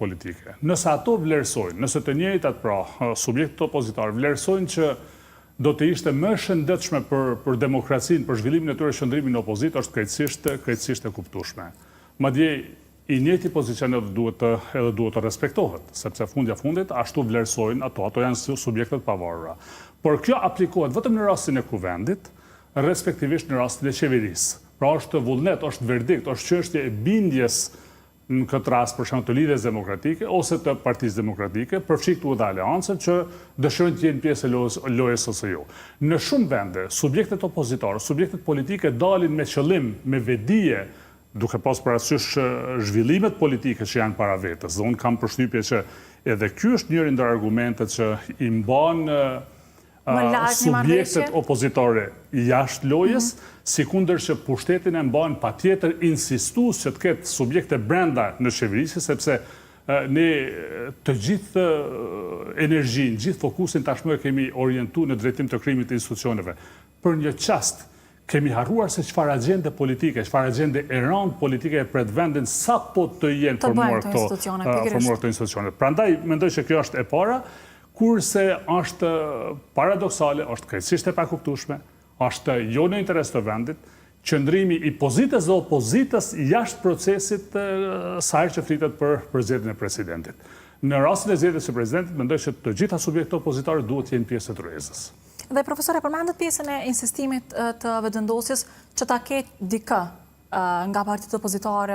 politike. Nëse ato vlerësojnë, nëse të njëjtat pra subjektet opozitar vlerësojnë që do të ishte më shëndetshme për demokracinë, për zhvillimin e tyre qëndrimin në opozitë, është krejtësisht e kuptueshme. Madje i njëjti pozicion edhe duhet të respektohet, sepse fundja fundit ashtu vlerësojnë ato janë subjektet pavarura. Por kjo aplikohet vetëm në rastin e kuvendit, respektivisht në rastin e qeverisë. Pra është vullnet, është verdikt, është çështje e bindjes në këtë rast për shembull të lidhjes demokratike ose të Partisë Demokratike, përfshik këtu edhe aleancët që dëshirojnë të jenë pjesë e lojës SSU. Në shumë vende, subjektet opozitare, subjektet politike dalin me qëllim, me vedije, duke pas parasysh zhvillimet politike që janë para vetes. Dhe unë kam përshtypje që edhe ky është njëri ndër argumentet që i mban subjektet opozitare jashtë lojës, sikundër që pushtetin e mban patjetër insistues që të ketë subjekte brenda në qeverisje, sepse ne të gjithë energjinë, gjithë fokusin tashmë e kemi orientuar në drejtim të krijimit të institucioneve. Për një çast kemi harruar se çfarë agjende politike, çfarë agjende e rëndë politike e pret vendin sa po të jenë formuar këto institucione. Prandaj mendoj që kjo është e para, kurse është paradoksale, është krejtësisht e pakuptueshme, është jo në interes të vendit, qëndrimi i pozitës dhe opozitës jashtë procesit sa herë që flitet për zgjedhjen e presidentit. Në rastin e zgjedhjes së presidentit, mendoj që të gjitha subjektet opozitare duhet të jenë pjesë e tryezës. Dhe profesore, përmendet pjesën e insistimit të vetëvendosjes që ta ketë dikë nga partitë opozitare